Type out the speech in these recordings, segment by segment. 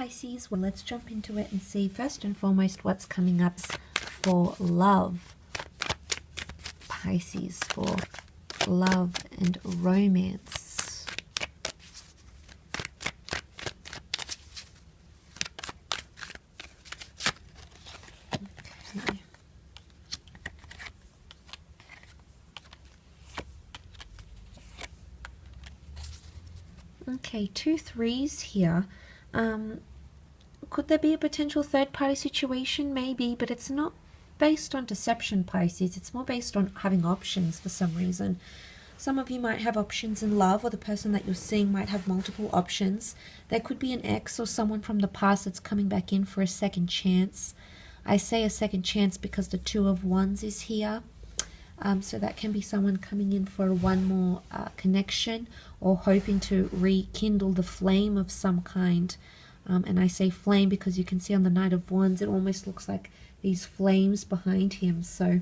Pisces. Well, let's jump into it and see first and foremost what's coming up for love. Pisces, for love and romance. Okay. Okay, 2 threes here. Could there be a potential third-party situation? Maybe, but it's not based on deception, Pisces. It's more based on having options for some reason. Some of you might have options in love, or the person that you're seeing might have multiple options. There could be an ex or someone from the past that's coming back in for a second chance. I say a second chance because the 2 of Wands is here. So that can be someone coming in for one more connection, or hoping to rekindle the flame of some kind. And I say flame because you can see on the Knight of Wands, it almost looks like these flames behind him. So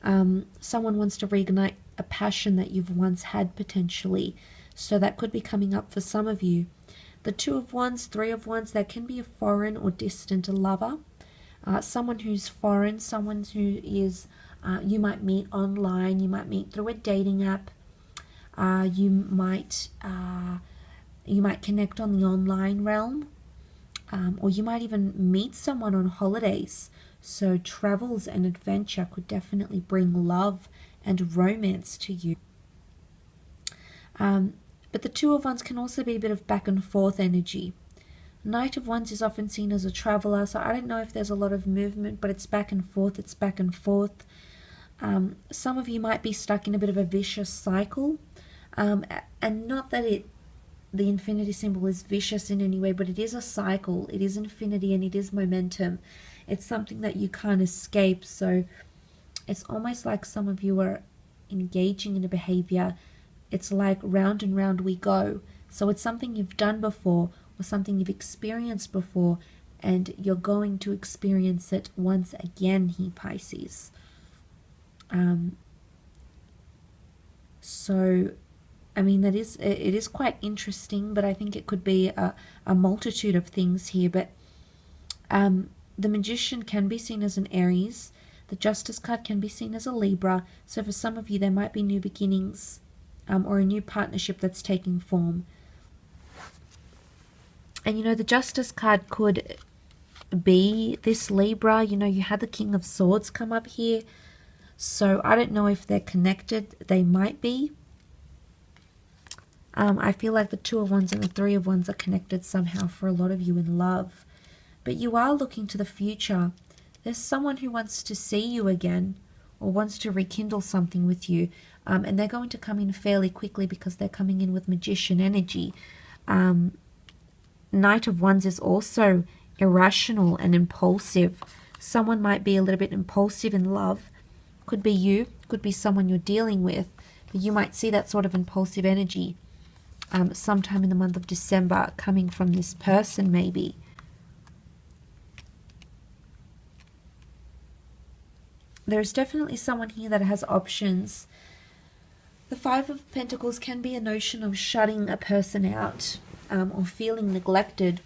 someone wants to reignite a passion that you've once had potentially. So that could be coming up for some of you. The 2 of Wands, 3 of Wands, that can be a foreign or distant lover. Someone who's foreign, someone who is, you might meet online, you might meet through a dating app. You might connect on the online realm, or you might even meet someone on holidays. So travels and adventure could definitely bring love and romance to you. But the 2 of Wands can also be a bit of back and forth energy. Knight of Wands is often seen as a traveler, so I don't know if there's a lot of movement, but it's back and forth, it's back and forth. Some of you might be stuck in a bit of a vicious cycle, and not that the infinity symbol is vicious in any way, but it is a cycle, it is infinity, and it is momentum. It's something that you can't escape. So it's almost like some of you are engaging in a behavior. It's like round and round we go. So it's something you've done before, or something you've experienced before, and you're going to experience it once again here, Pisces. So I mean, it is quite interesting, but I think it could be a multitude of things here. But the Magician can be seen as an Aries. The Justice card can be seen as a Libra. So for some of you, there might be new beginnings, or a new partnership that's taking form. And you know, the Justice card could be this Libra. You know, you had the King of Swords come up here. So I don't know if they're connected. They might be. I feel like the 2 of Wands and the 3 of Wands are connected somehow for a lot of you in love. But you are looking to the future. There's someone who wants to see you again, or wants to rekindle something with you. And they're going to come in fairly quickly because they're coming in with Magician energy. Knight of Wands is also irrational and impulsive. Someone might be a little bit impulsive in love. Could be you, could be someone you're dealing with. But you might see that sort of impulsive energy sometime in the month of December coming from this person maybe. There's definitely someone here that has options. The 5 of Pentacles can be a notion of shutting a person out, or feeling neglected.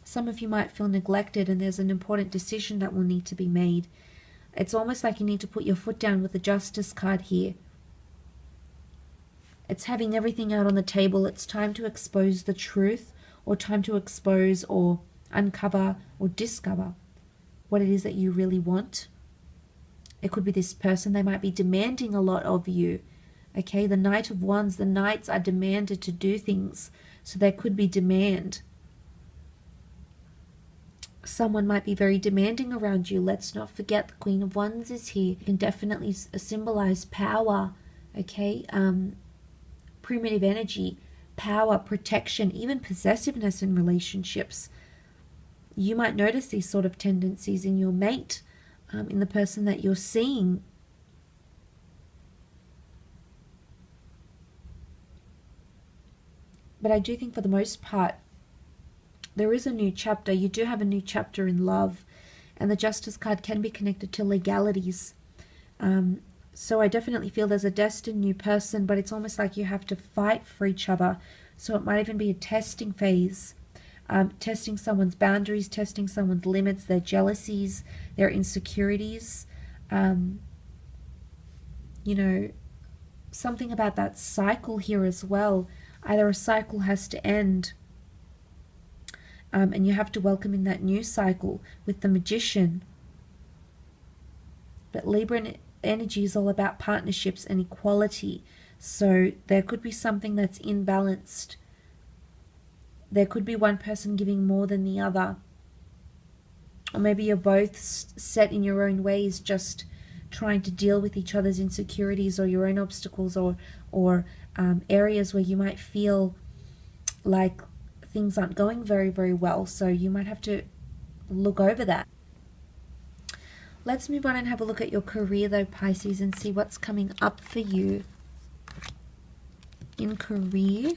Some of you might feel neglected, and there's an important decision that will need to be made. It's almost like you need to put your foot down with the Justice card here. It's having everything out on the table. It's time to expose the truth, or time to expose or uncover or discover what it is that you really want. It could be this person. They might be demanding a lot of you. Okay, the Knight of Wands, the Knights are demanded to do things. So there could be demand. Someone might be very demanding around you. Let's not forget the Queen of Wands is here. It can definitely symbolize power. Okay, primitive energy, power, protection, even possessiveness in relationships. You might notice these sort of tendencies in your mate, in the person that you're seeing. But I do think for the most part, there is a new chapter. You do have a new chapter in love. And the Justice card can be connected to legalities. So I definitely feel there's a destined new person, but it's almost like you have to fight for each other. So it might even be a testing phase. testing someone's boundaries, testing someone's limits, their jealousies, their insecurities. You know, something about that cycle here as well. Either a cycle has to end, and you have to welcome in that new cycle with the Magician. But Libra energy is all about partnerships and equality. So there could be something that's imbalanced. There could be one person giving more than the other. Or maybe you're both set in your own ways, just trying to deal with each other's insecurities or your own obstacles, or areas where you might feel like things aren't going very, very well. So you might have to look over that. Let's move on and have a look at your career though, Pisces, and see what's coming up for you in career.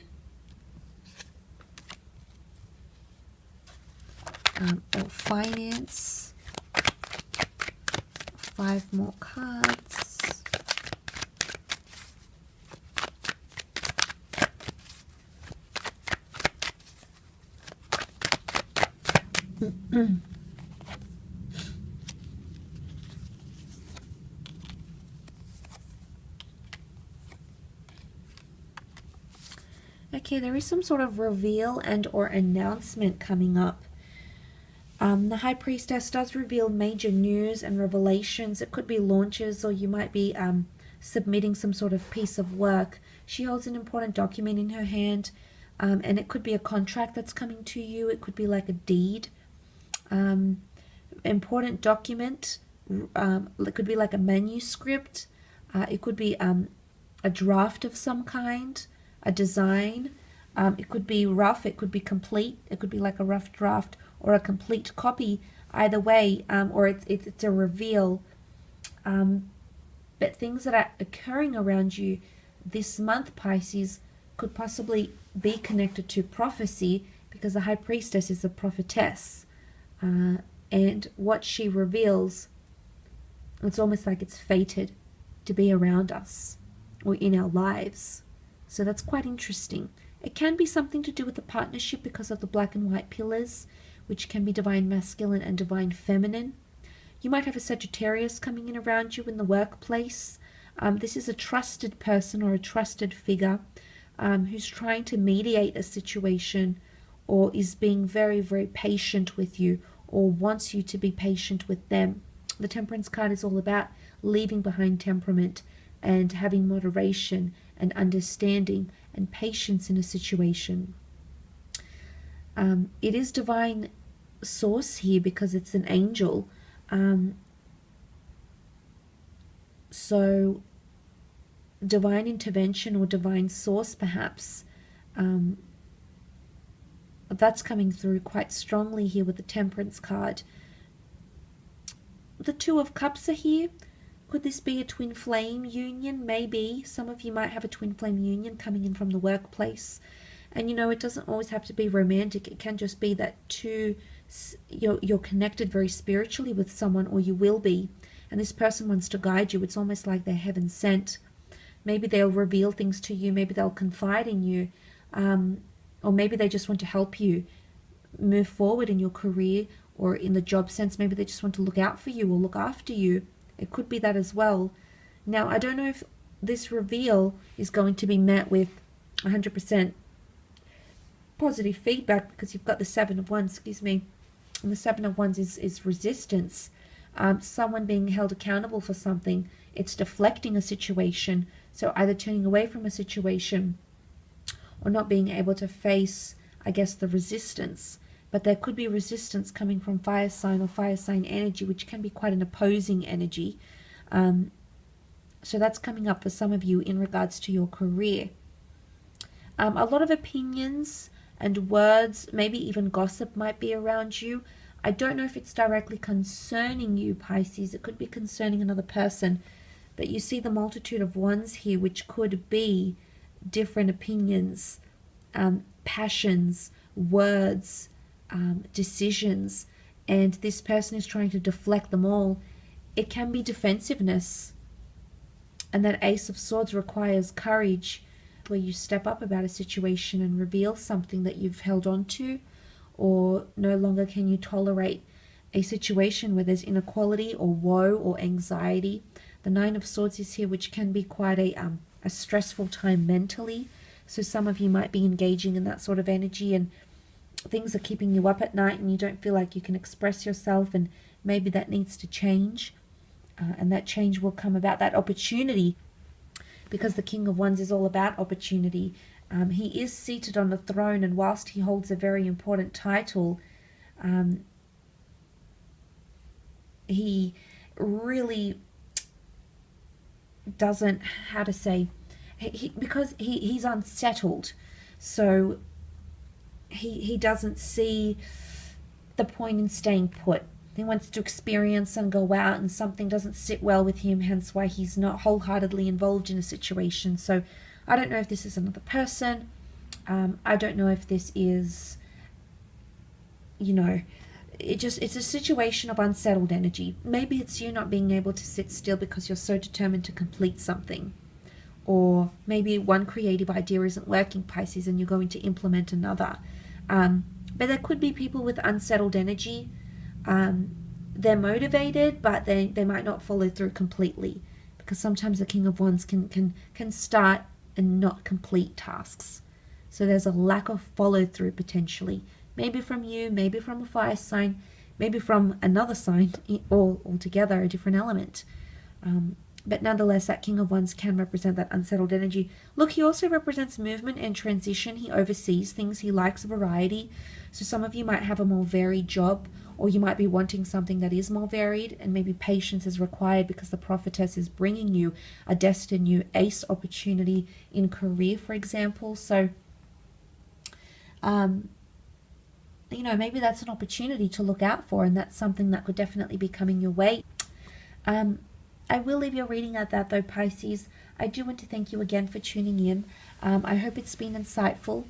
Or finance. 5 more cards. Okay, there is some sort of reveal and or announcement coming up. The High Priestess does reveal major news and revelations. It could be launches, or you might be submitting some sort of piece of work. She holds an important document in her hand, and it could be a contract that's coming to you. It could be like a deed. Important document. It could be like a manuscript. It could be a draft of some kind, a design. It could be rough. It could be complete. It could be like a rough draft or a complete copy. Either way, or it's a reveal. But things that are occurring around you this month, Pisces, could possibly be connected to prophecy, because the High Priestess is a prophetess. And what she reveals, it's almost like it's fated to be around us or in our lives. So that's quite interesting. It can be something to do with the partnership because of the black and white pillars, which can be divine masculine and divine feminine. You might have a Sagittarius coming in around you in the workplace. This is a trusted person or a trusted figure who's trying to mediate a situation, or is being very, very patient with you, or wants you to be patient with them. The Temperance card is all about leaving behind temperament and having moderation and understanding and patience in a situation. It is divine source here because it's an angel. So divine intervention or divine source perhaps. That's coming through quite strongly here with the Temperance card. The Two of Cups are here. Could this be a twin flame union? Maybe. Some of you might have a twin flame union coming in from the workplace. And you know, it doesn't always have to be romantic. It can just be that you're connected very spiritually with someone, or you will be. And this person wants to guide you. It's almost like they're heaven sent. Maybe they'll reveal things to you. Maybe they'll confide in you. Or maybe they just want to help you move forward in your career, or in the job sense. Maybe they just want to look out for you or look after you. It could be that as well. Now, I don't know if this reveal is going to be met with 100% positive feedback, because you've got the Seven of Wands, and the Seven of Wands is resistance. Someone being held accountable for something. It's deflecting a situation. So either turning away from a situation or not being able to face, I guess, the resistance. But there could be resistance coming from fire sign or fire sign energy, which can be quite an opposing energy. So that's coming up for some of you in regards to your career. A lot of opinions and words, maybe even gossip might be around you. I don't know if it's directly concerning you, Pisces. It could be concerning another person. But you see the multitude of wands here, which could be different opinions, passions, words, decisions, and this person is trying to deflect them all. It can be defensiveness, and that Ace of Swords requires courage, where you step up about a situation and reveal something that you've held on to, or no longer can you tolerate a situation where there's inequality or woe or anxiety. The Nine of Swords is here, which can be quite a stressful time mentally. So some of you might be engaging in that sort of energy, and things are keeping you up at night and you don't feel like you can express yourself, and maybe that needs to change. And that change will come about, that opportunity, because the King of Wands is all about opportunity. He is seated on the throne, and whilst he holds a very important title, he really doesn't, how to say, because he's unsettled, so he doesn't see the point in staying put. He wants to experience and go out, and something doesn't sit well with him, hence why he's not wholeheartedly involved in a situation. So I don't know if this is another person. I don't know if this is, you know, it's a situation of unsettled energy. Maybe it's you not being able to sit still because you're so determined to complete something. Or maybe one creative idea isn't working, Pisces, and you're going to implement another. But there could be people with unsettled energy. They're motivated, but they might not follow through completely, because sometimes the King of Wands can start and not complete tasks. So there's a lack of follow through potentially. Maybe from you, maybe from a fire sign, maybe from another sign, or altogether a different element. But nonetheless, that King of Wands can represent that unsettled energy. Look, he also represents movement and transition. He oversees things. He likes variety. So some of you might have a more varied job, or you might be wanting something that is more varied, and maybe patience is required because the prophetess is bringing you a destined new ace opportunity in career, for example. So, you know, maybe that's an opportunity to look out for, and that's something that could definitely be coming your way. I will leave your reading at that though, Pisces. I do want to thank you again for tuning in. I hope it's been insightful.